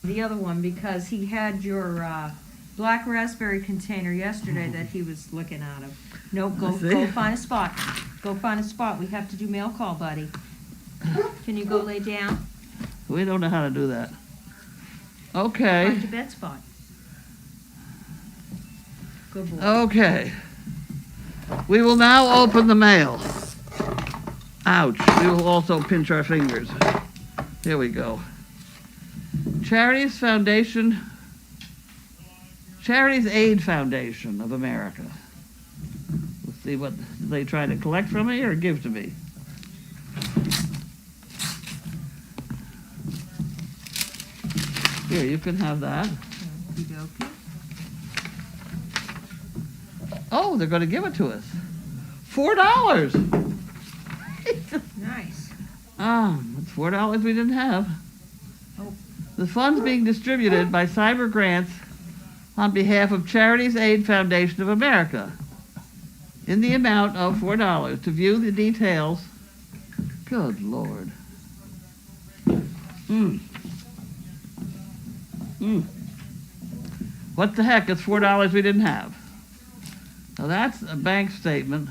the other one, because he had your black raspberry container yesterday that he was looking out of. No, go find a spot. Go find a spot. We have to do mail call, buddy. Can you go lay down? We don't know how to do that. Okay. Find your bed spot. Good boy. Okay. We will now open the mail. Ouch. We will also pinch our fingers. Here we go. Charities Aid Foundation of America. Let's see what they try to collect from me or give to me. Here, you can have that. Okey-dokey. Oh, they're going to give it to us. $4. Nice. It's $4 we didn't have. Oh. The funds being distributed by Cyber Grants on behalf of Charities Aid Foundation of America in the amount of $4. To view the details, good Lord. What the heck? It's $4 we didn't have. Now that's a bank statement.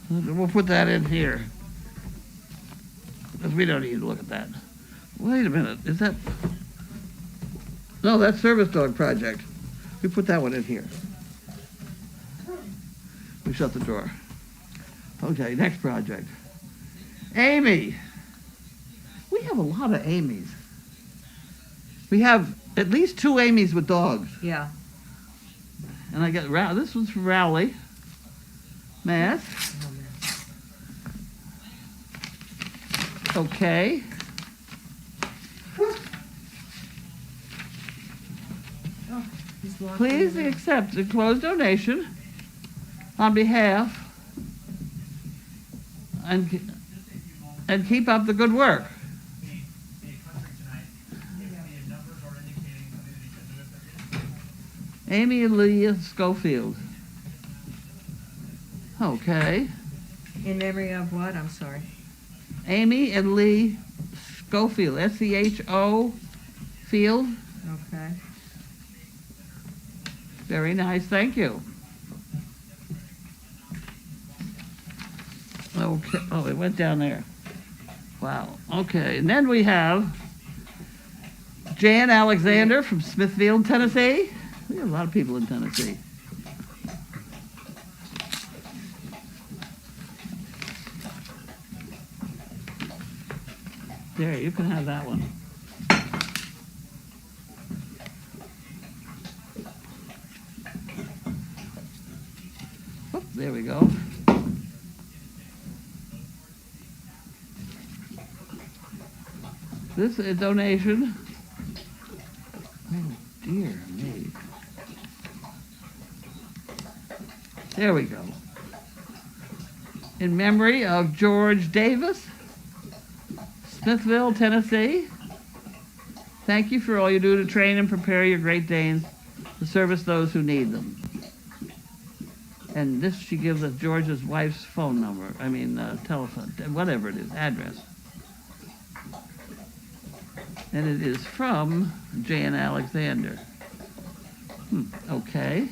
We'll put that in here, because we don't need to look at that. Wait a minute, is that? No, that's Service Dog Project. We put that one in here. We shut the drawer. Okay, next project. Amy. We have a lot of Amy's. We have at least 2 Amy's with dogs. Yeah. And I get, this one's from Rowley, Mass. Oh, man. Okay. Oh, he's lost Please in accept a closed donation on behalf and keep up the good work. Amy and Leah Schofield. Okay. In memory of what? I'm sorry. Amy and Lee Schofield. S-C-H-O Field. Okay. Very nice. Thank you. Okay. Oh, it went down there. Wow. Okay. And then we have Jan Alexander from Smithfield, Tennessee. We have a lot of people in Tennessee. There, you can have that one. Oop, there we go. This is a donation. Oh, dear me. There we go. In memory of George Davis, Smithville, Tennessee. Thank you for all you do to train and prepare your Great Danes to service those who need them. And this, she gives us George's wife's phone number. Telephone, whatever it is, address. And it is from Jan Alexander. Okay.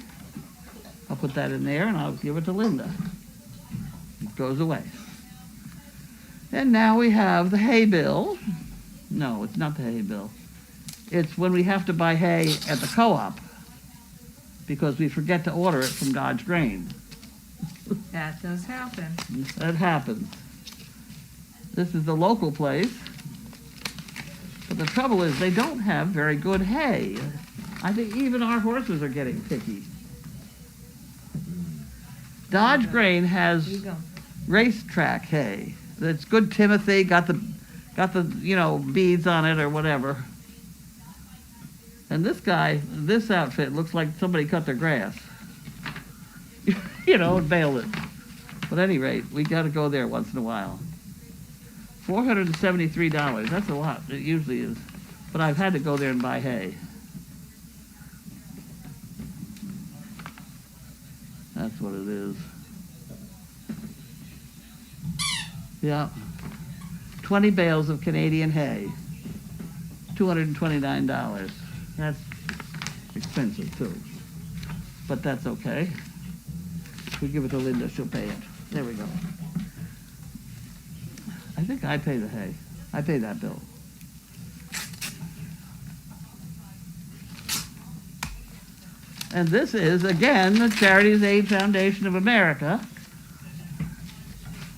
I'll put that in there and I'll give it to Linda. It goes away. And now we have the hay bill. No, it's not the hay bill. It's when we have to buy hay at the co-op because we forget to order it from Dodge Grain. That does happen. That happens. This is the local place. But the trouble is they don't have very good hay. I think even our horses are getting picky. Dodge Grain has racetrack hay. It's good Timothy, got the beads on it or whatever. And this outfit looks like somebody cut their grass. And baled it. But at any rate, we got to go there once in a while. $473, that's a lot. It usually is. But I've had to go there and buy hay. That's what it is. Yeah. 20 bales of Canadian hay. $229. That's expensive too, but that's okay. We give it to Linda, she'll pay it. There we go. I think I pay the hay. I pay that bill. And this is, again, the Charities Aid Foundation of America.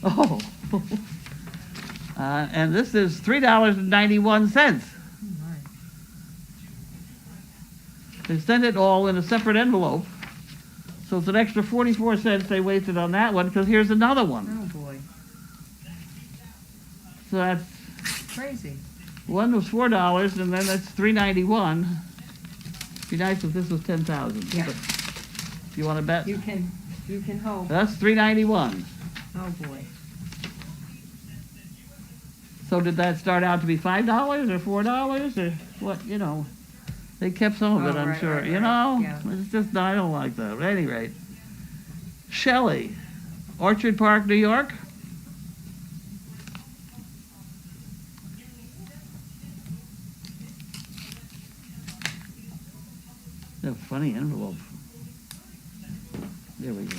Oh. And this is $3.91. They sent it all in a separate envelope. So it's an extra 44 cents they wasted on that one, because here's another one. Oh, boy. So that's, Crazy. one was $4, and then that's $3.91. Be nice if this was 10,000. Yeah. You want to bet? You can hope. That's $3.91. Oh, boy. So did that start out to be $5 or $4 or what? You know, they kept some of it, Oh, I'm right, sure. right, You right. know, Yeah. it's just, I don't like that. At any rate, Shelley, Orchard Park, New York. A funny envelope. There we go.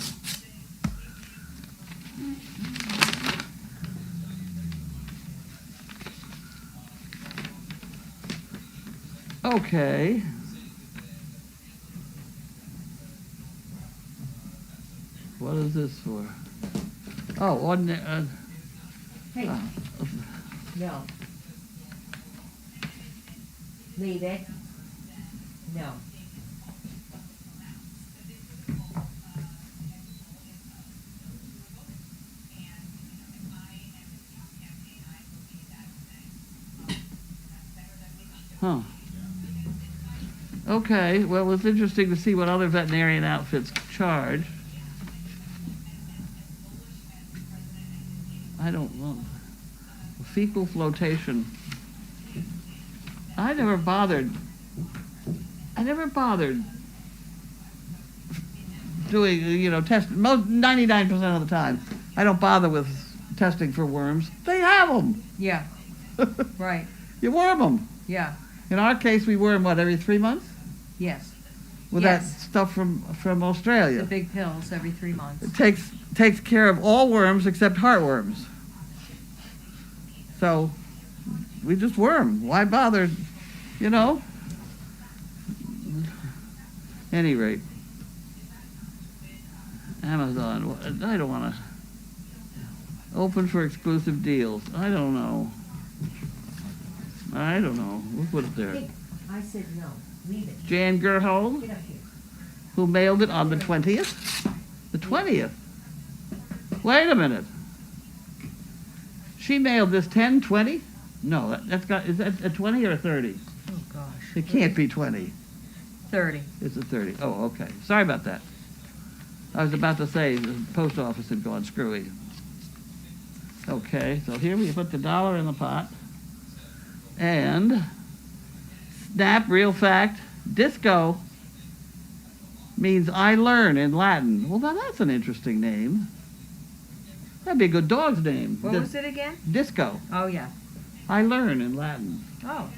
Okay. What is this for? Oh, Hey, no. Leave it. No. Huh. Okay, well, it's interesting to see what other veterinarian outfits charge. I don't know. Fecal flotation. I never bothered doing, you know, test. 99% of the time, I don't bother with testing for worms. They have them. Yeah. Right. You worm them. Yeah. In our case, we worm, what, every 3 months? Yes. With Yes. that stuff from Australia. The big pills every 3 months. It takes care of all worms except heartworms. So we just worm. Why bother, you know? Any rate, Amazon. I don't want to open for exclusive deals. I don't know. We'll put it there. Hey, I said no. Leave it. Jan Gerhold, Get up here. who mailed it on the 20th. The 20th. Wait a minute. She mailed this 10/20? No, is that a 20 or a 30? Oh, gosh. It can't be 20. 30. It's a 30. Oh, okay. Sorry about that. I was about to say the post office had gone screwy. Okay, so here we put the dollar in the pot. And snap, real fact, disco means I learn in Latin. Well, now that's an interesting name. That'd be a good dog's name. What was it again? Disco. Oh, yeah. I learn in Latin. Oh,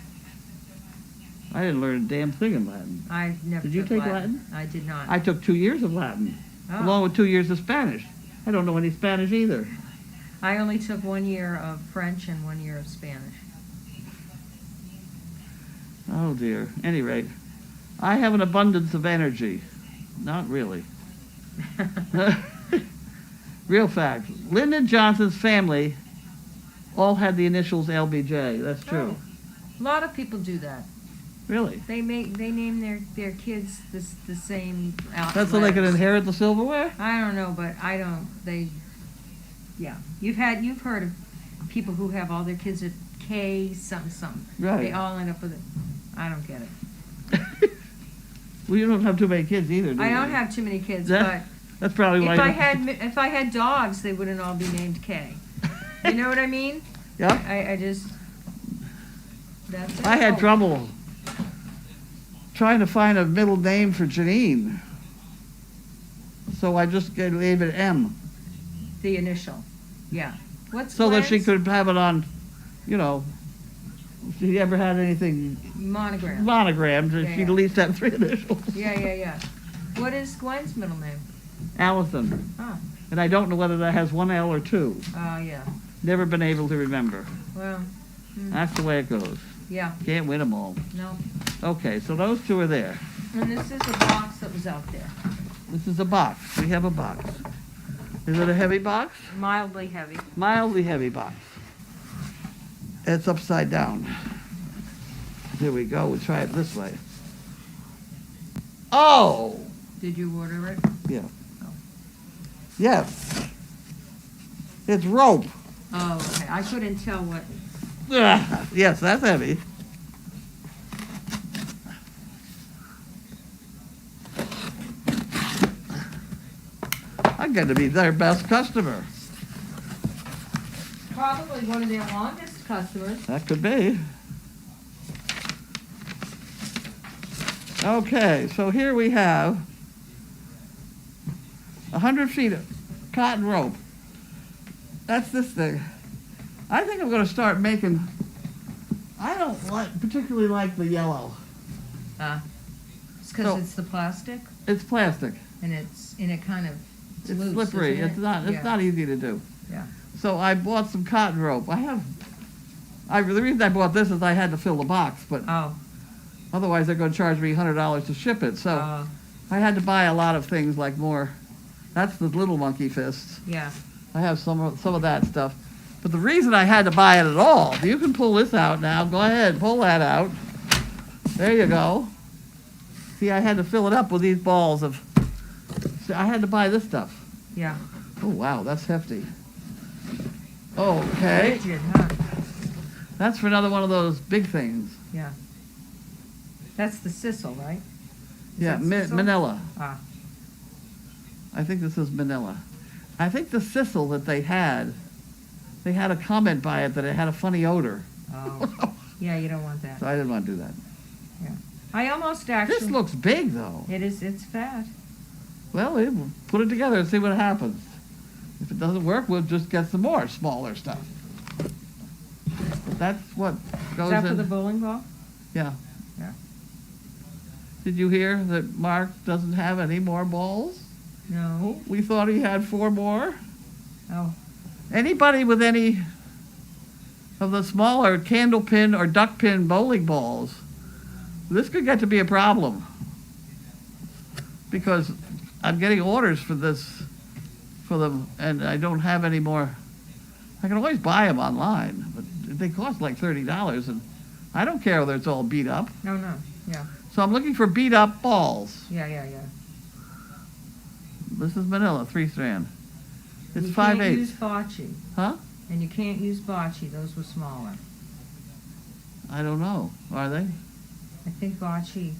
I didn't learn a damn thing in Latin. I never Did you took take Latin? I did not. I took 2 years of Latin, Oh. along with 2 years of Spanish. I don't know any Spanish either. I only took 1 year of French and 1 year of Spanish. Oh dear. Any rate, I have an abundance of energy. Not really. Real fact. Lyndon Johnson's family all had the initials LBJ. That's true. A lot of people do that. Really? They name their kids the same out. That's so they can letters. inherit the silverware? I don't know, but I don't. Yeah. You've heard of people who have all their kids at K something something. Right. They all end up with it. I don't get it. Well, you don't have too many kids either, do you? I don't have too many kids, That's probably but why. if I had dogs, they wouldn't all be named K. You know what I mean? Yep. I just. That's it. I had Oh. trouble trying to find a middle name for Janine. So I just gave it M. The initial. Yeah. What's So that she Glenn's? could have it on, you know, if she ever had anything Monogram. monogrammed, Yeah, she'd yeah. at least have 3 initials. Yeah. What is Gwen's middle name? Allison. Oh, And I don't know whether that has 1 L or 2. yeah. Never been able to remember. Well, That's the way it goes. yeah, Can't win them all. no. Okay, so those 2 are there. And this is a box that was out there. This is a box. We have a box. Is it a heavy box? Mildly heavy. Mildly heavy box. It's upside down. Here we go. We'll try it this way. Oh! Did you order it? Yeah. Oh. Yes. It's rope. Oh, okay. I couldn't tell what. Yes, that's heavy. I'm going to be their best customer. Probably one of their longest customers. That could be. Okay, so here we have 100 feet of cotton rope. That's this thing. I think I'm going to start making. I don't particularly like the yellow. It's because So- it's the plastic It's plastic. and it kind of It's loose, slippery. isn't it? It's not. It's Yeah. not easy to do. Yeah. So I bought some cotton rope. The reason I bought this is I had to fill the box, but Oh. otherwise they're going to charge me $100 to ship it. So I had to buy a lot of things like more. That's the little monkey fists. Yeah. I have some of that stuff. But the reason I had to buy it at all, you can pull this out now. Go ahead, pull that out. There you go. See, I had to fill it up with these balls of. See, I had to buy this stuff. Yeah. Oh wow, that's hefty. Okay, Rigid, huh? that's for another one of those big things. Yeah. That's the sisal, right? Is Yeah, that sisal? Manila. Ah. I think this is Manila. I think the sisal that they had a comment by it that it had a funny odor. Oh. Yeah, you don't want that. So I didn't want to do that. I almost actually. This looks big though. It's fat. Well, we'll put it together and see what happens. If it doesn't work, we'll just get some more smaller stuff. But that's what goes Is that for in. the bowling ball? Yeah. Yeah. Did you hear that Mark doesn't have any more balls? No. We thought he had 4 more. Oh. Anybody with any of the smaller candle pin or duck pin bowling balls, this could get to be a problem. Because I'm getting orders for them, and I don't have any more. I can always buy them online, but they cost like $30, and I don't care whether it's all beat up. No. Yeah. So I'm looking for beat up balls. Yeah. This is Manila, 3-strand. It's You 5/8. can't use bocce. Huh? And you can't use bocce. Those were smaller. I don't know. Are they? I think bocce.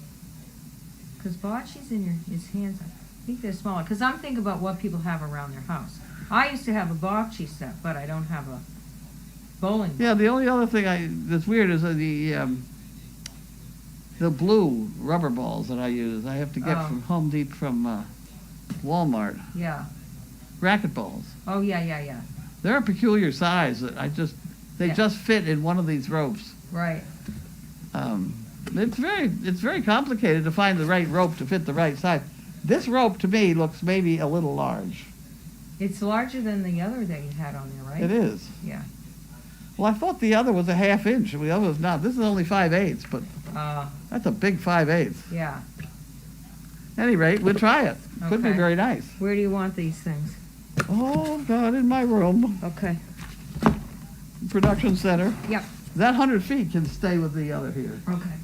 Because bocce's in his hands. I think they're smaller. Because I'm thinking about what people have around their house. I used to have a bocce set, but I don't have a bowling ball. Yeah. The only other thing that's weird is the blue rubber balls that I use. I have to get from Home Depot, from Walmart. Yeah. Racket balls. Oh, yeah. They're a peculiar size that they Yeah. just fit in one of these ropes. Right. It's very complicated to find the right rope to fit the right size. This rope to me looks maybe a little large. It's larger than the other that you had on there, right? It is. Yeah. Well, I thought the other was a 1/2 inch. The other was not. This is only 5/8, but that's a big 5/8. Yeah. At any rate, we'll try it. Could be Okay. very nice. Where do you want these things? Oh, God, in my room. Okay. Production center. Yep. That 100 feet can stay with the other here. Okay.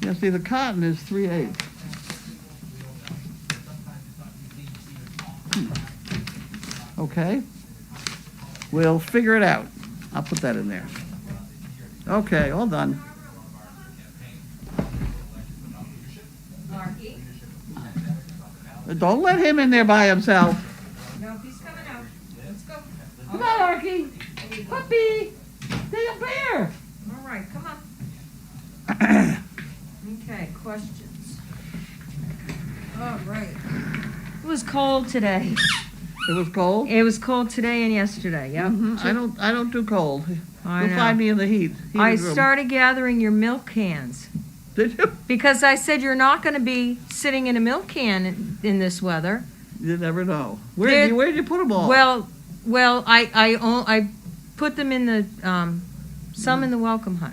Yeah, see, the cotton is 3/8. Okay. We'll figure it out. I'll put that in there. Okay, all done. Marky? Don't let him in there by himself. No, he's coming out. Let's go. Come on, Arky. Puppy. Say a bear. All right, come on. Okay, questions. All right. was cold today. It was cold? It was cold today and yesterday, yep. I don't do cold. I You'll know. find me in the heat. I heated room. started gathering your milk cans. Did you? Because I said you're not going to be sitting in a milk can in this weather. You never know. They're- Where'd you put them all? Well, I put them in the some in the welcome hut.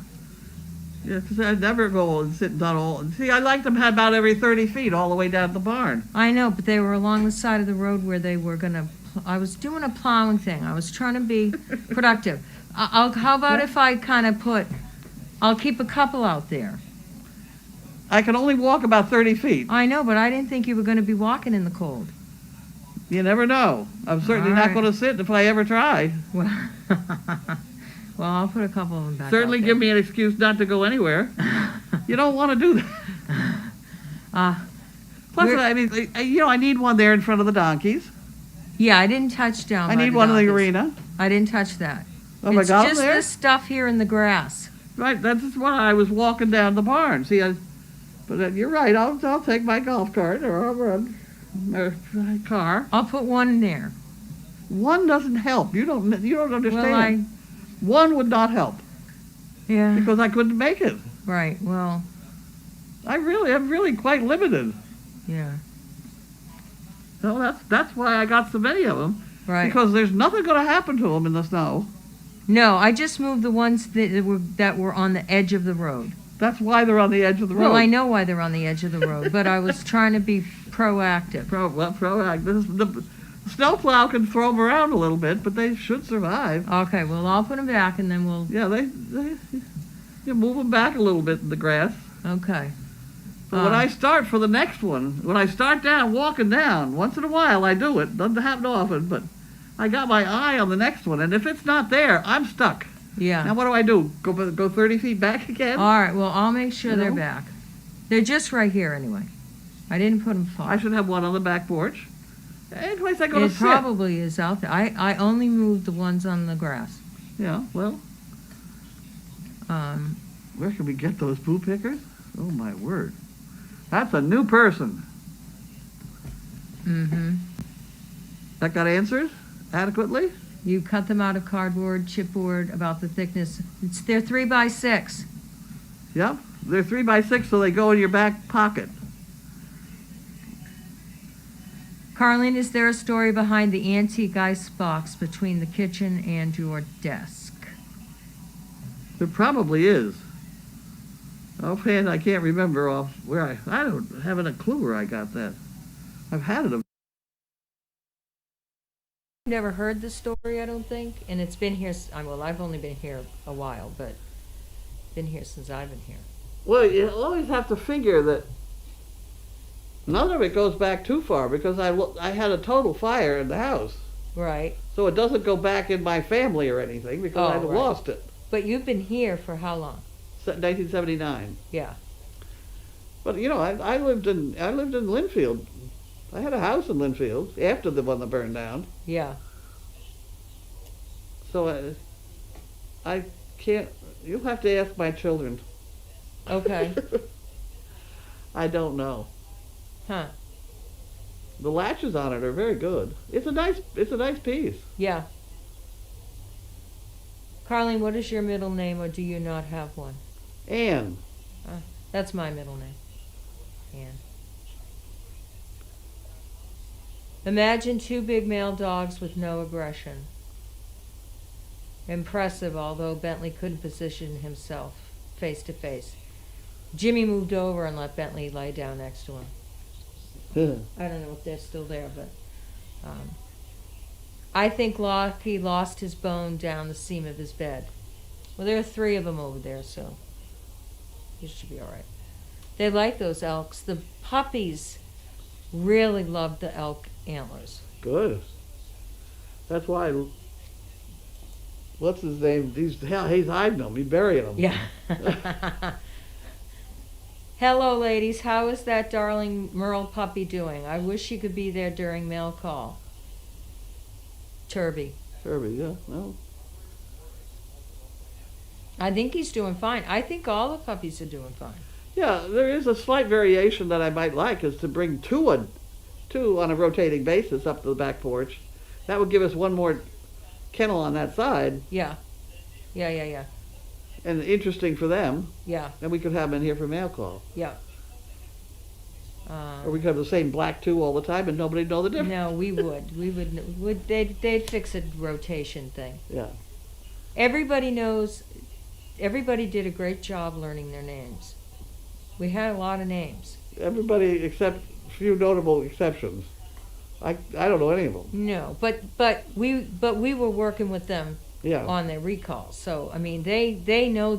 Yeah, 'cause I'd never go and sit down all. See, I like them about every 30 feet all the way down to the barn. I know, but they were along the side of the road where they were gonna. I was doing a plowing thing. I was trying to be productive. How about if I kind of I'll keep a couple out there. I can only walk about 30 feet. I know, but I didn't think you were going to be walking in the cold. You never know. I'm certainly All not right. going to sit if I ever try. Well, well, I'll put a couple of them back. Certainly out give me an excuse not to go anywhere. You don't want to do that. Plus, we're- I mean, I need one there in front of the donkeys. Yeah, I didn't touch down. I by need the one in the donkeys. arena. I didn't touch that. Oh, I It's got them just there? this stuff here in the grass. Right, that's why I was walking down the barn. See, but you're right. I'll take my golf cart or I'll run or my car. I'll put one in there. One doesn't help. You don't understand. Well, One would not help yeah, because I couldn't make it. right. Well, I'm really quite limited. yeah, So that's why I got so many of them. right. Because there's nothing going to happen to them in the snow. No, I just moved the ones that were on the edge of the road. That's why they're on the edge of the road. Well, I know why they're on the edge of the road, but I was trying to be proactive. Proactive. The snowplow can throw them around a little bit, but they should survive. Okay, well, I'll put them back and then we'll. Yeah, you move them back a little bit in the grass. Okay. But when I start for the next one, when I start down, walking down, once in a while I do it. Doesn't happen often, but I got my eye on the next one, and if it's not there, I'm stuck. Yeah. Now what do I do? Go 30 feet back again? All right. Well, I'll make sure You they're know? back. They're just right here anyway. I didn't put them far. I should have one on the back porch. Any place I go to It sit. probably is out there. I only moved the ones on the grass. Yeah, well, where can we get those poo pickers? Oh my word. That's a new person. Mm-hmm. That got answers adequately? You cut them out of cardboard, chipboard, about the thickness. They're 3 by 6. Yep. They're 3 by 6, so they go in your back pocket. Carlene, is there a story behind the antique ice box between the kitchen and your desk? There probably is. Offhand, I can't remember I don't have a clue where I got that. I've had it. Never heard the story, I don't think, and it's been here. Well, I've only been here a while, but been here since I've been here. Well, you always have to figure that none of it goes back too far because I had a total fire in the house. Right. So it doesn't go back in my family or anything because Oh, I've right. lost it. But you've been here for how long? 1979. Yeah. But I lived in Linfield. I had a house in Linfield after the one that burned down. Yeah. So I can't. You'll have to ask my children. Okay. I don't know. Huh. The latches on it are very good. It's a nice piece. Yeah. Carlene, what is your middle name, or do you not have one? Anne. That's my middle name. Ann. Imagine 2 big male dogs with no aggression. Impressive, although Bentley couldn't position himself face to face. Jimmy moved over and let Bentley lay down next to him. I don't know if they're still there, but I think Lockie lost his bone down the seam of his bed. Well, there are 3 of them over there, so you should be all right. They like those elks. The puppies really love the elk antlers. Good. That's why. What's his name? He's hiding them. He's burying them. Yeah. Hello, ladies. How is that darling Merle puppy doing? I wish she could be there during mail call. Turby. Kirby, yeah. Well, I think he's doing fine. I think all the puppies are doing fine. yeah. There is a slight variation that I might like is to bring two too, on a rotating basis up to the back porch. That would give us one more kennel on that side, Yeah. Yeah, yeah, yeah. and interesting for them. Yeah, And we could have them in here for mail call. yeah. Or we could have the same black two all the time and nobody'd know the difference. No, we would, they'd fix a rotation thing. Yeah. Everybody knows, everybody did a great job learning their names. We had a lot of names. Everybody except a few notable exceptions. I don't know any of them. No, but we were working with them Yeah. on their recalls. So I mean, they knew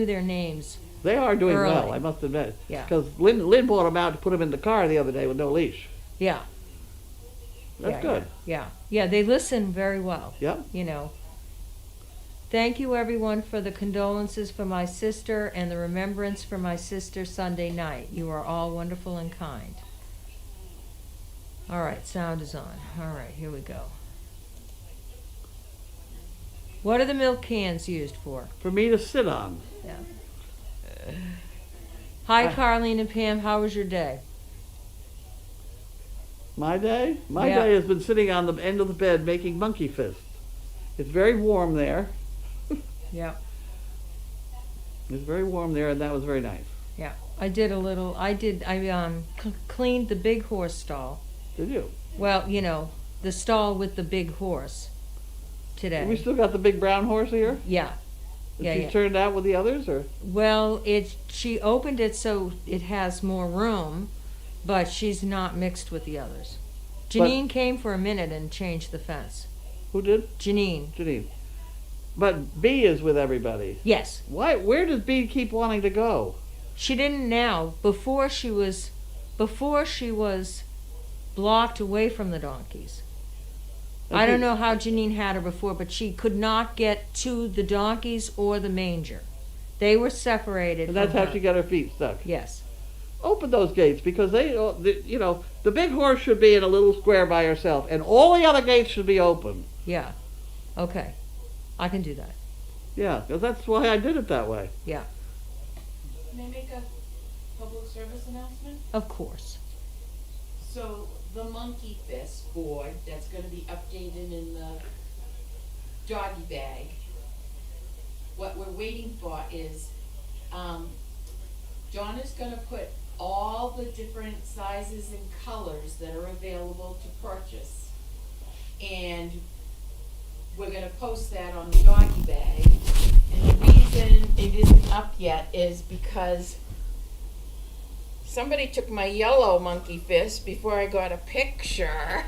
their names. They are doing Early. well, I must admit. Yeah. Because Lynn brought them out to put them in the car the other day with no leash. Yeah. That's Yeah, good. Yeah, they listen very well. Yeah. You know. Thank you everyone for the condolences for my sister and the remembrance for my sister Sunday night. You are all wonderful and kind. All right, sound is on. All right, here we go. What are the milk cans used for? For me to sit on. Yeah. Hi, Carlene and Pam. How was your day? My day? My Yeah. day has been sitting on the end of the bed making monkey fists. It's very warm there. Yeah. It's very warm there, and that was very nice. Yeah. I cleaned the big horse stall. Did you? Well, you know, the stall with the big horse today. We still got the big brown horse here? Yeah. That Yeah, she yeah. turned out with the others, or? Well, she opened it so it has more room, but she's not mixed with the others. Janine came for a minute and changed the fence. Who did? Janine. Janine. But B is with everybody. Yes. Why? Where does B keep wanting to go? She didn't now. Before she was blocked away from the donkeys. I don't know how Janine had her before, but she could not get to the donkeys or the manger. They were separated. And that's from how her. she got her feet stuck. Yes. Open those gates, because the big horse should be in a little square by herself, and all the other gates should be open. Yeah. Okay. I can do that. Yeah, because that's why I did it that way. Yeah. Can I make a public service announcement? Of course. So the Monkey Fist board that's gonna be updated in the doggy bag, what we're waiting for is, John is gonna put all the different sizes and colors that are available to purchase. And we're gonna post that on the doggy bag. And the reason it isn't up yet is because somebody took my yellow monkey fist before I got a picture.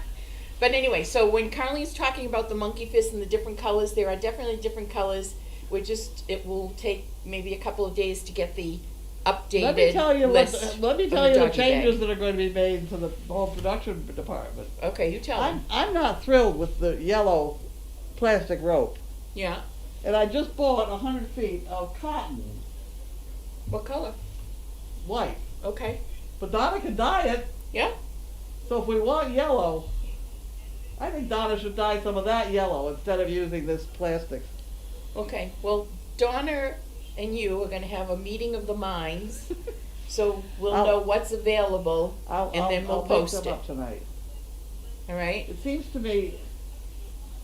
But anyway, so when Carlene's talking about the monkey fist and the different colors, there are definitely different colors. It will take maybe a couple of days to get the updated Let me tell you list let me of tell the you the doggy changes bag. that are going to be made to the whole production department. Okay, you tell them. I'm not thrilled with the yellow plastic rope, Yeah. and I just bought 100 feet of cotton, What color? white. Okay. But Donna can dye it, Yeah. so if we want yellow, I think Donna should dye some of that yellow instead of using this plastic. Okay. Well, Donna and you are gonna have a meeting of the minds, so we'll I'll- know what's available, and then we'll I'll post make them it. up tonight. All right. It seems to me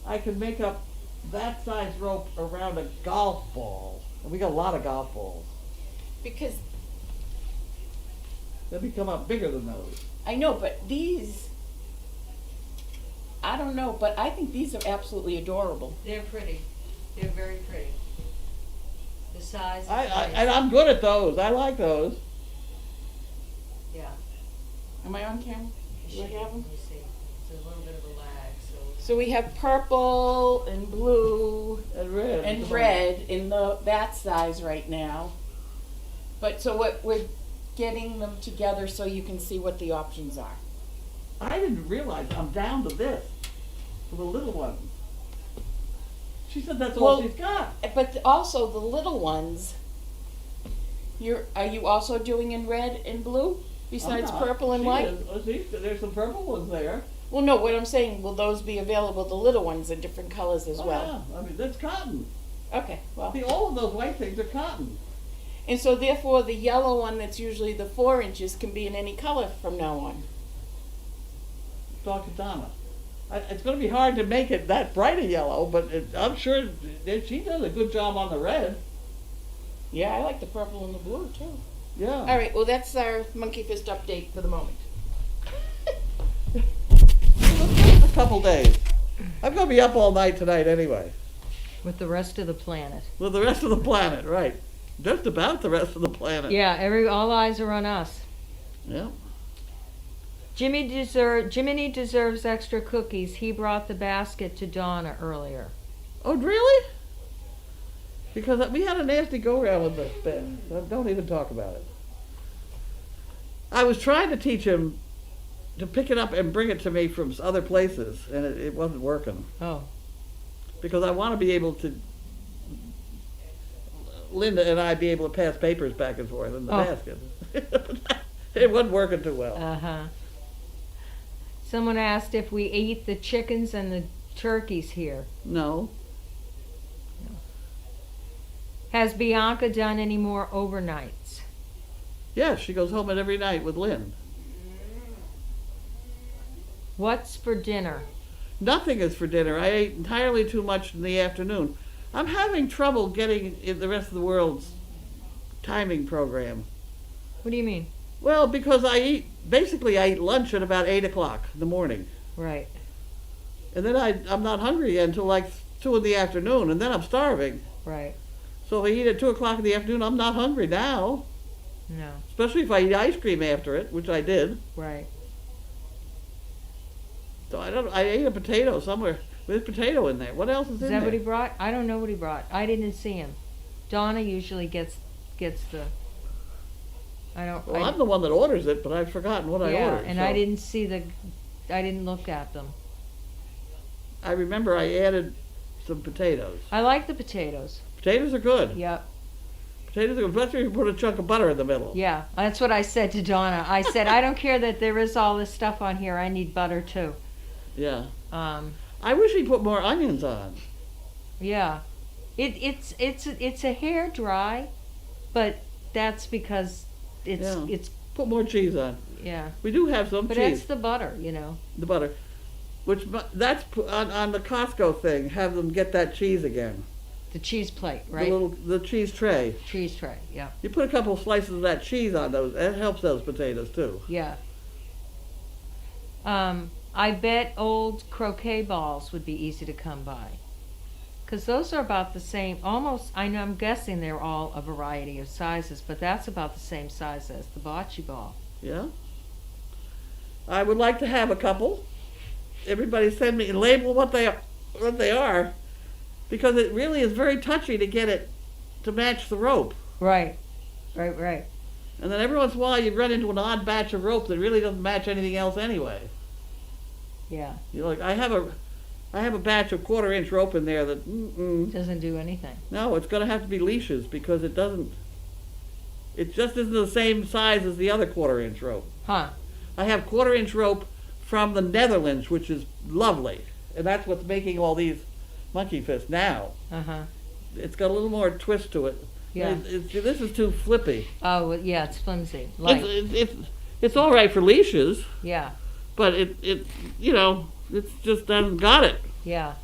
I can make up that size rope around a golf ball, and we got a lot of golf balls. Because They become up bigger than those. I know, but these, I don't know, but I think these are absolutely adorable. They're pretty. They're very pretty. The size is And I'm good at those. I like those. Yeah. Am I on camera? Do I have them? Let me see. It's a little bit of a lag, so. So we have purple and blue And red. and red in that size right now. But so we're getting them together so you can see what the options are. I didn't realize I'm down to this for the little ones. She said that's all Well, she's got. But also the little ones, are you also doing in red and blue besides I'm not. purple and She white? is. Oh, see, there's some purple ones there. Well, no, what I'm saying, will those be available, the little ones in different colors as Oh, well? yeah. I mean, that's cotton. Okay, well, See, all of those white things are cotton. and so therefore the yellow one that's usually the 4 inches can be in any color from now on. talk to Donna. It's going to be hard to make it that bright a yellow, but I'm sure that she does a good job on the red. Yeah, I like the purple and the blue too. Yeah. All right, well, that's our Monkey Fist update for the moment. A couple days. I'm going to be up all night tonight anyway. With the rest of the planet. With the rest of the planet, right. Just about the rest of the planet. Yeah, all eyes are on us. Yeah. Jiminy deserves extra cookies. He brought the basket to Donna earlier. Oh, really? Because we had a nasty go-round with this Ben. Don't even talk about it. I was trying to teach him to pick it up and bring it to me from other places, and it wasn't working. Oh. Because I want to be able to, Linda and I be able to pass papers back and forth in the basket. It wasn't working too well. Uh-huh. Someone asked if we ate the chickens and the turkeys here. No. Has Bianca done any more overnights? Yes, she goes home every night with Lynn. What's for dinner? Nothing is for dinner. I ate entirely too much in the afternoon. I'm having trouble getting in the rest of the world's timing program. What do you mean? Well, because I eat lunch at about 8 o'clock in the morning. Right. And then I'm not hungry until like 2 in the afternoon, and then I'm starving. Right. So if I eat at 2 o'clock in the afternoon, I'm not hungry now. No. Especially if I eat ice cream after it, which I did. Right. So I ate a potato somewhere. There's potato in there. What else is in there? Is that what he brought? I don't know what he brought. I didn't see him. Donna usually gets the. I'm the one that orders it, but I've forgotten what I ordered. Yeah, and so. I didn't see I didn't look at them. I remember I added some potatoes. I like the potatoes. Potatoes are good. Yep. Potatoes are good, especially if you put a chunk of butter in the middle. Yeah, that's what I said to Donna. I said, I don't care that there is all this stuff on here. I need butter too. Yeah. I wish he put more onions on. Yeah. It's a hair dry, but that's because it's put more cheese on. Yeah. We do have some but cheese. But it's the butter, you know. The butter. That's on the Costco thing. Have them get that cheese again. The cheese plate, right? The cheese tray. Cheese tray, yeah. You put a couple slices of that cheese on those. It helps those potatoes too. Yeah. I bet old croquet balls would be easy to come by. Because those are about the same, almost, I'm guessing they're all a variety of sizes, but that's about the same size as the bocce ball. Yeah. I would like to have a couple. Everybody send me and label what they are, because it really is very touchy to get it to match the rope. Right. Right. And then every once in a while you run into an odd batch of rope that really doesn't match anything else anyway. Yeah. You're like, I have a batch of 1/4-inch rope in there that doesn't do anything. No, it's going to have to be leashes because it just isn't the same size as the other 1/4-inch rope. Huh. I have 1/4-inch rope from the Netherlands, which is lovely, and that's what's making all these monkey fists now. Uh-huh. It's got a little more twist to it. Yeah. This is too flippy. Oh, yeah, it's flimsy. Light. It's all right for leashes. Yeah. But it just hasn't got it. Yeah.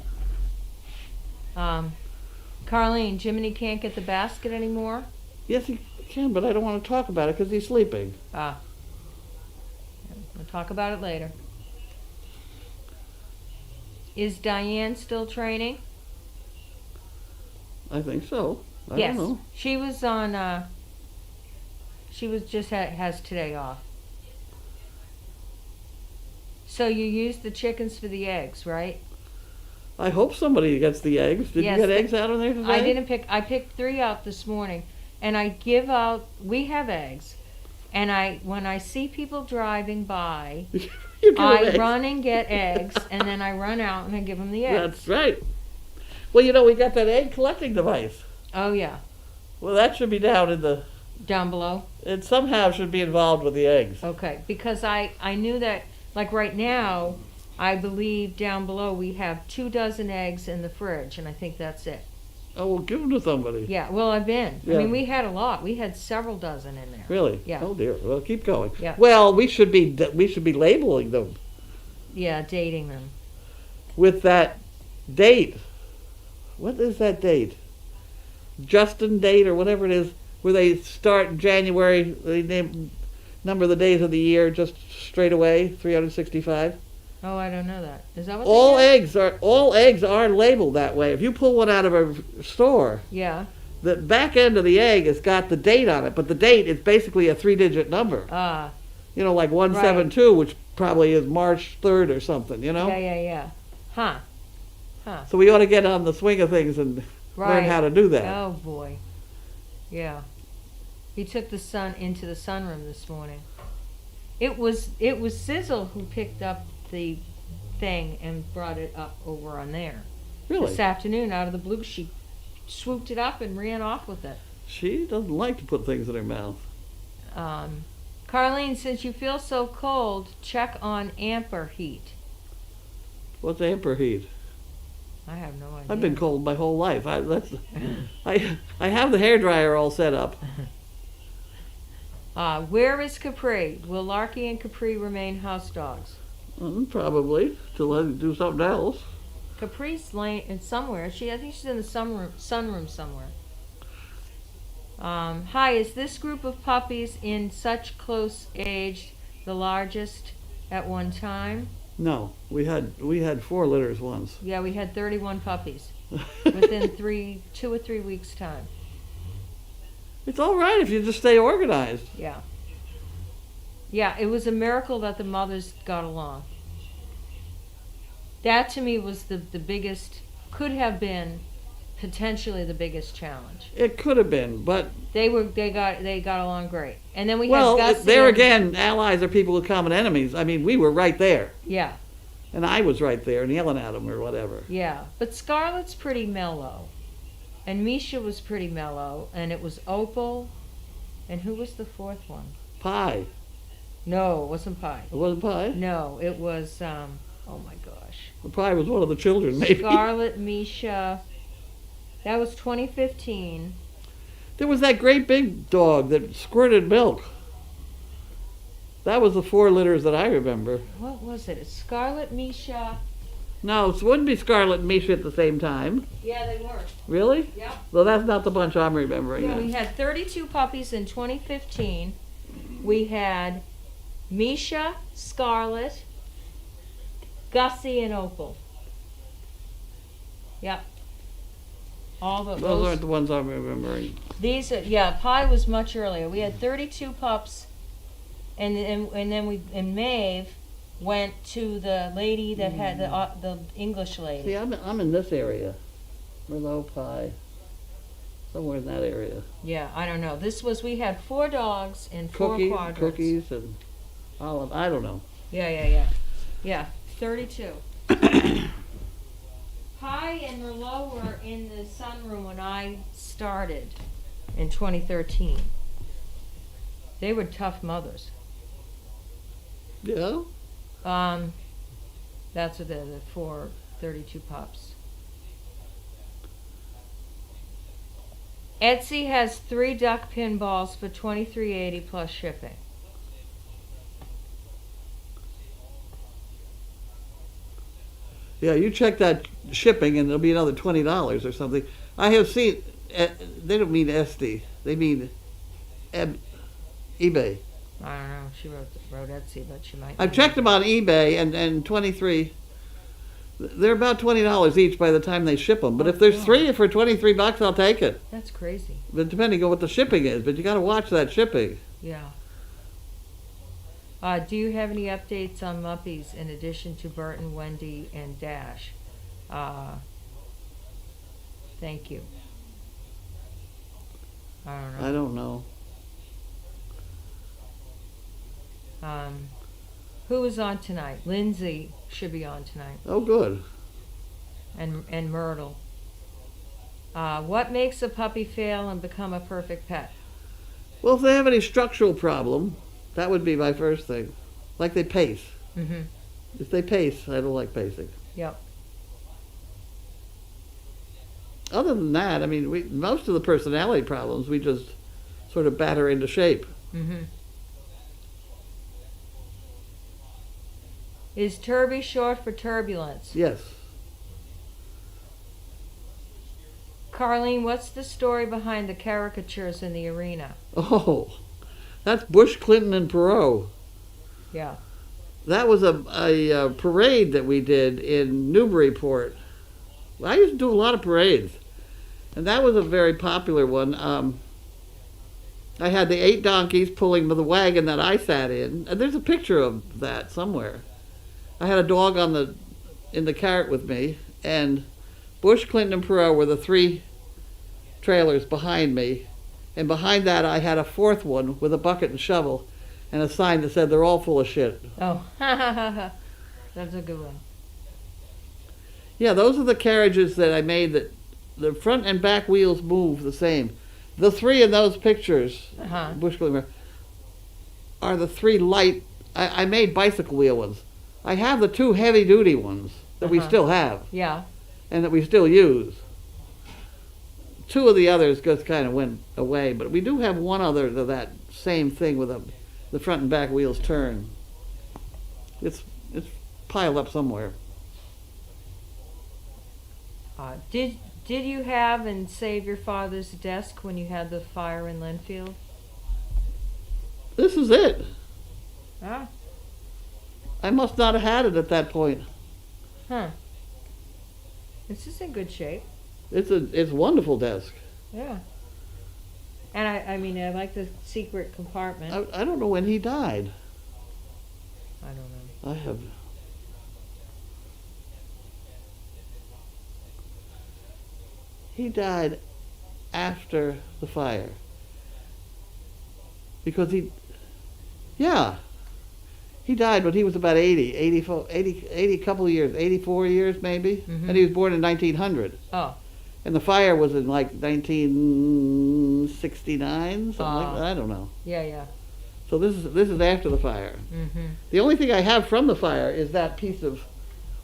Carlene, Jiminy can't get the basket anymore? Yes, he can, but I don't want to talk about it because he's sleeping. Ah. We'll talk about it later. Is Diane still training? I think so. I yes. don't know. She was on, she was just has today off. So you used the chickens for the eggs, right? I hope somebody gets the eggs. Did you get eggs out of there today? I didn't pick. I picked 3 out this morning, and I give out. We have eggs, and when I see people driving by, I run and get eggs, and then I run out and I give them the eggs. That's right. Well, we got that egg collecting device. Oh yeah. Well, that should be down below. It somehow should be involved with the eggs. Okay, because I knew that. Like right now, I believe down below we have 24 eggs in the fridge, and I think that's it. Oh, well, give them to somebody. Yeah, well, I've been. Yeah. I mean, we had a lot. We had several dozen in there. Really? Yeah. Oh dear. Well, keep going. Yeah. Well, we should be labeling them. dating them. with that date. What is that date? Justin date or whatever it is, where they start in January, they number the days of the year just straight away, 365. Oh, I don't know that. Is that what All they do? eggs are labeled that way. If you pull one out of a store, Yeah. the back end of the egg has got the date on it, but the date is basically a 3-digit number. Ah. You know, like 172, which probably is March 3rd or something, you know? Yeah. Huh. So we ought to get on the swing of things and learn how to do that. Oh boy. Yeah. He took the son into the sunroom this morning. It was Sizzle who picked up the thing and brought it up over on there. Really? This afternoon, out of the blue, she swooped it up and ran off with it. She doesn't like to put things in her mouth. Carlene, since you feel so cold, check on amper heat. What's amper heat? I have no idea. I've been cold my whole life. I have the hairdryer all set up. Where is Capri? Will Larky and Capri remain house dogs? Probably till I do something else. Capri's laying somewhere. I think she's in the sunroom somewhere. Hi, is this group of puppies in such close age the largest at one time? No, we had 4 litters once. Yeah, we had 31 puppies within 2 or 3 weeks' time. It's all right if you just stay organized. Yeah. Yeah, it was a miracle that the mothers got along. That to me was the biggest, could have been potentially the biggest challenge. It could have been, but They got along great. And then we well, had Gussie. there again, allies are people with common enemies. I mean, we were right there, Yeah, and I was right there and yelling at them or whatever. yeah. But Scarlett's pretty mellow. And Misha was pretty mellow. And it was Opal. And who was the 4th one? Pie. No, it wasn't Pie. It wasn't Pie? No, it was, oh my gosh. The Pie was one of the children, maybe. Scarlett, Misha. That was 2015. There was that great big dog that squirted milk. That was the 4 litters that I remember. What was it? It's Scarlett, Misha. No, it wouldn't be Scarlett and Misha at the same time. Yeah, they were. Really? Yep. Well, that's not the bunch I'm remembering. Yeah, then. we had 32 puppies in 2015. We had Misha, Scarlett, Gussie, and Opal. Yep. All Those those. aren't the ones I'm remembering. These are, yeah, Pie was much earlier. We had 32 pups, and then Maeve went to the lady that had the English lady. See, I'm in this area. Merlot, Pie. Somewhere in that area. Yeah, I don't know. We had 4 dogs in 4 quadrants. Cookies and olive. I don't know. Yeah, 32. Pie and Merlot were in the sunroom when I started in 2013. They were tough mothers. Yeah? That's what the 32 pups. Etsy has 3 duck pin balls for $23.80 plus shipping. Yeah, you check that shipping and it'll be another $20 or something. I have seen, they don't mean SD, they mean eBay. I don't know. She wrote Etsy, but she might. I've checked them on eBay and 23, they're about $20 each by the time they ship them. But if there's 3 for $23, I'll take it. That's crazy. But depending on what the shipping is, but you got to watch that shipping. Yeah. Do you have any updates on Muppies in addition to Burton, Wendy, and Dash? Thank you. I don't know. I don't know. Who is on tonight? Lindsay should be on tonight. Oh, good. And Myrtle. What makes a puppy fail and become a perfect pet? Well, if they have any structural problem, that would be my first thing. Like they pace. Mm-hmm. If they pace, I don't like pacing. Yep. Other than that, I mean, most of the personality problems, we just sort of batter into shape. Mm-hmm. Is turby short for turbulence? Yes. Carlene, what's the story behind the caricatures in the arena? Oh, that's Bush, Clinton, and Perot. Yeah. That was a parade that we did in Newburyport. I used to do a lot of parades, and that was a very popular one. I had the 8 donkeys pulling the wagon that I sat in, and there's a picture of that somewhere. I had a dog in the cart with me, and Bush, Clinton, and Perot were the 3 trailers behind me, and behind that I had a 4th one with a bucket and shovel and a sign that said they're all full of shit. Oh, that's a good one. Yeah, those are the carriages that I made that the front and back wheels move the same. The 3 in those pictures, Bush, Clinton, are the 3 light. I made bicycle wheel ones. I have the 2 heavy duty ones that we still have. Yeah. And that we still use. 2 of the others just kind of went away, but we do have one other of that same thing with the front and back wheels turn. It's piled up somewhere. Did you have and save your father's desk when you had the fire in Linfield? This is it. Ah. I must not have had it at that point. Huh. This is in good shape. It's a wonderful desk. Yeah. And I mean, I like the secret compartment. I don't know when he died. I don't know. I have. He died after the fire. Because he died when he was about 80 couple of years, 84 years maybe. And he was born in 1900. Oh. And the fire was in like 1969, something like that. I don't know. Yeah. So this is after the fire. Mm-hmm. The only thing I have from the fire is that piece of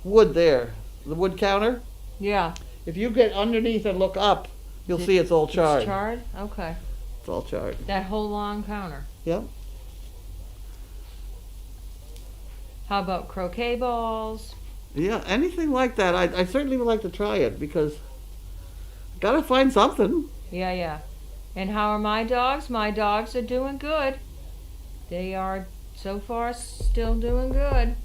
wood there, the wood counter. Yeah. If you get underneath and look up, you'll see it's all charred. It's charred? Okay. It's all charred. That whole long counter. Yep. How about croquet balls? Yeah, anything like that. I certainly would like to try it because I gotta find something. Yeah. And how are my dogs? My dogs are doing good. They are so far still doing good.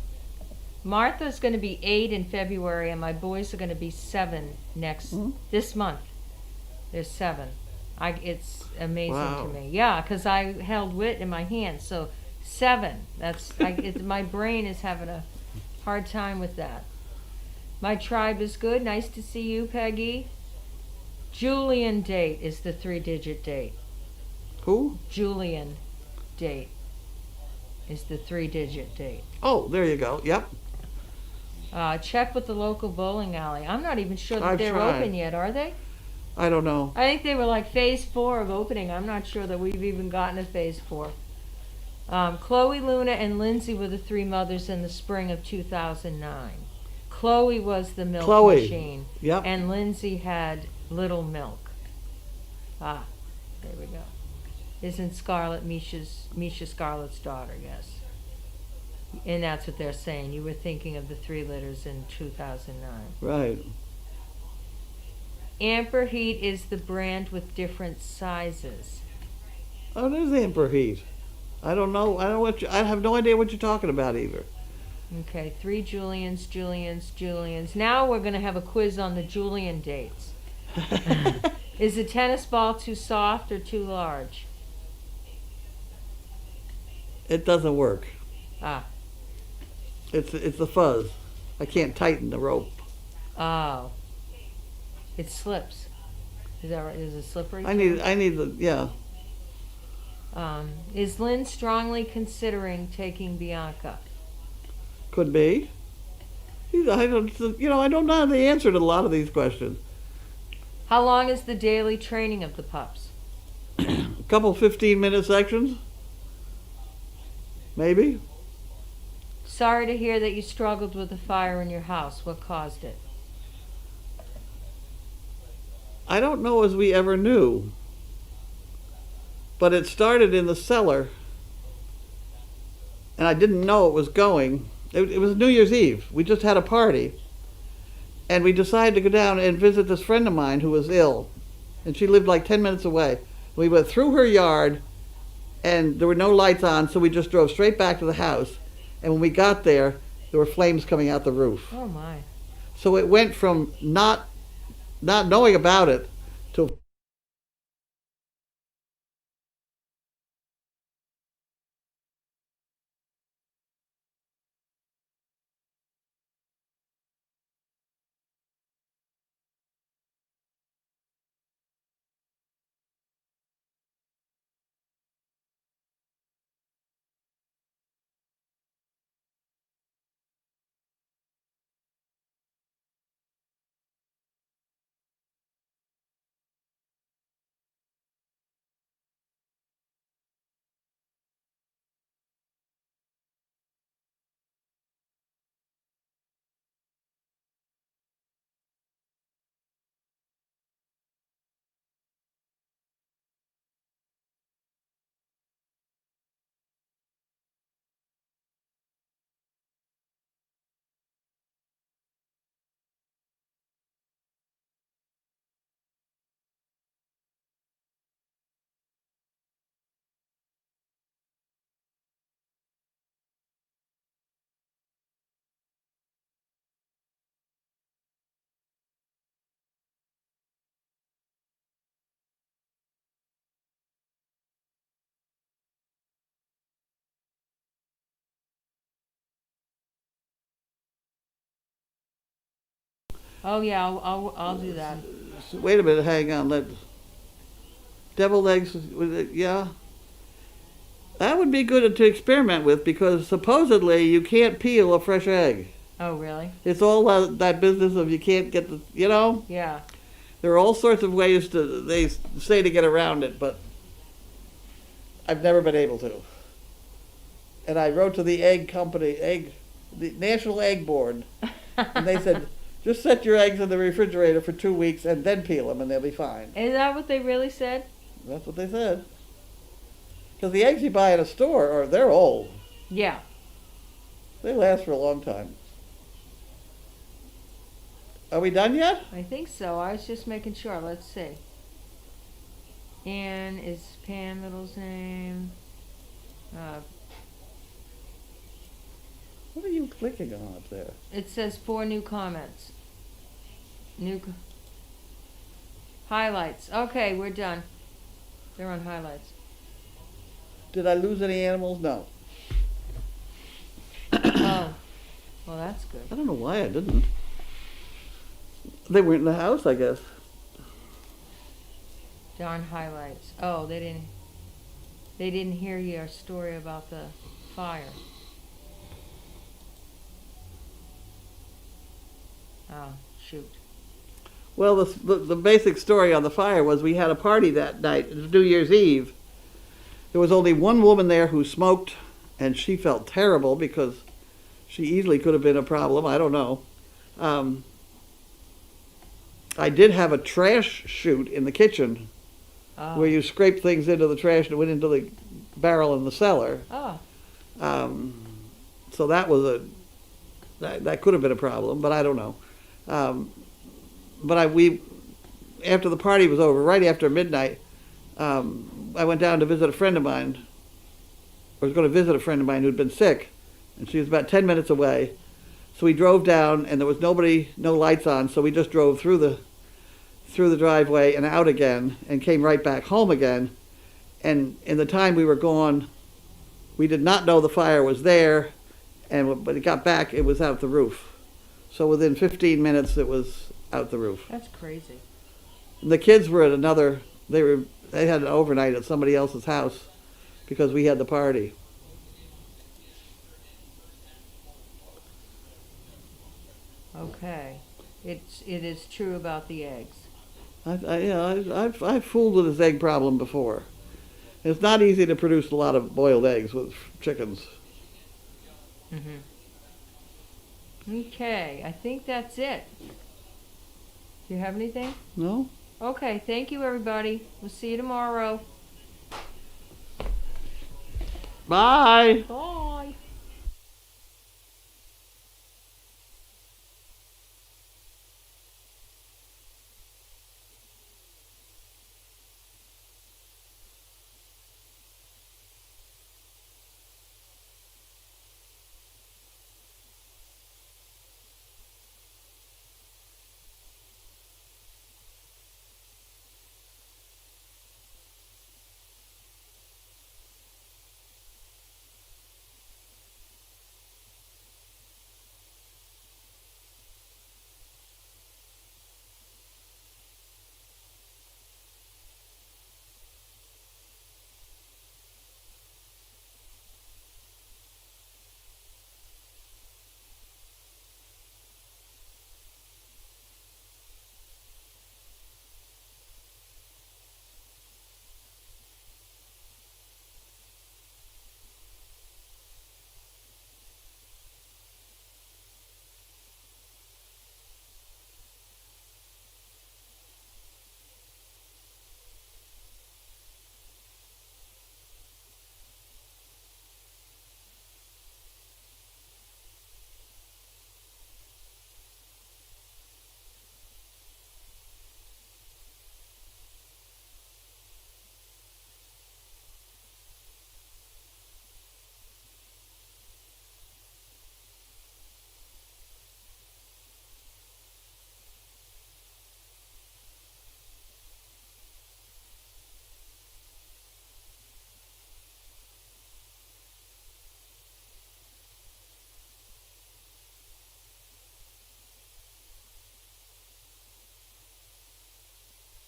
Martha's going to be 8 in February, and my boys are going to be 7 this month. They're 7. It's amazing to me. Yeah, because I held Wit in my hand, so 7. My brain is having a hard time with that. My tribe is good. Nice to see you, Peggy. Julian date is the 3-digit date. Who? Julian date is the 3-digit date. Oh, there you go. Yep. Check with the local bowling alley. I'm not even sure that I've they're tried. open yet, are they? I don't know. I think they were like phase 4 of opening. I'm not sure that we've even gotten to phase 4. Chloe, Luna, and Lindsay were the 3 mothers in the spring of 2009. Chloe was the milk machine. Yep. And Lindsay had Little Milk. There we go. Isn't Scarlett Misha Scarlett's daughter? Yes. And that's what they're saying. You were thinking of the 3 litters in 2009. Right. Amper Heat is the brand with different sizes. Oh, there's Amper Heat. I don't know. I have no idea what you're talking about either. Okay, 3 Julians. Now we're going to have a quiz on the Julian dates. Is the tennis ball too soft or too large? It doesn't work. It's the fuzz. I can't tighten the rope. Oh. It slips. Is that right? Is it slippery? I need the, yeah. Is Lynn strongly considering taking Bianca? Could be. I don't know the answer to a lot of these questions. How long is the daily training of the pups? A couple 15-minute sections? Maybe. Sorry to hear that you struggled with the fire in your house. What caused it? I don't know as we ever knew. But it started in the cellar. And I didn't know it was going. it was New Year's Eve. We just had a party. And we decided to go down and visit this friend of mine who was ill. And she lived like 10 minutes away. We went through her yard, and there were no lights on, so we just drove straight back to the house. And when we got there were flames coming out the roof. Oh, my. So it went from not knowing about it to Oh, yeah, I'll do that. wait a minute, hang on. Deviled eggs, yeah. That would be good to experiment with because supposedly you can't peel a fresh egg. Oh, really? It's all that business of you can't get the, Yeah. There are all sorts of ways they say to get around it, but I've never been able to. And I wrote to the egg company, the National Egg Board, and they said, just set your eggs in the refrigerator for 2 weeks and then peel them and they'll be fine. Is that what they really said? That's what they said. Because the eggs you buy at a store, they're old. Yeah. They last for a long time. Are we done yet? I think so. I was just making sure. Let's see. Ann is Pam middle's name. What are you clicking on up there? It says 4 new comments. Highlights. Okay, we're done. They're on highlights. Did I lose any animals? No. Oh, well, that's good. I don't know why I didn't. They weren't in the house, I guess. Darn highlights. Oh, they didn't hear your story about the fire. Oh, shoot. Well, the basic story on the fire was we had a party that night. It was New Year's Eve. There was only one woman there who smoked, and she felt terrible because she easily could have been a problem. I don't know. I did have a trash chute in the kitchen where you scrape things into the trash and it went into the barrel in the cellar. Oh. So that was that could have been a problem, but I don't know. But we after the party was over, right after midnight, I went down to visit a friend of mine. I was going to visit a friend of mine who'd been sick, and she was about 10 minutes away. So we drove down, and there was no lights on, so we just drove through the driveway and out again, and came right back home again. And in the time we were gone, we did not know the fire was there, but it got back, it was out the roof. So within 15 minutes, it was out the roof. That's crazy. And the kids were at they had an overnight at somebody else's house because we had the party. Okay. It is true about the eggs. I've fooled with this egg problem before. It's not easy to produce a lot of boiled eggs with chickens. Mm-hmm. Okay, I think that's it. Do you have anything? No? Okay, thank you, everybody. We'll see you tomorrow. Bye. Bye.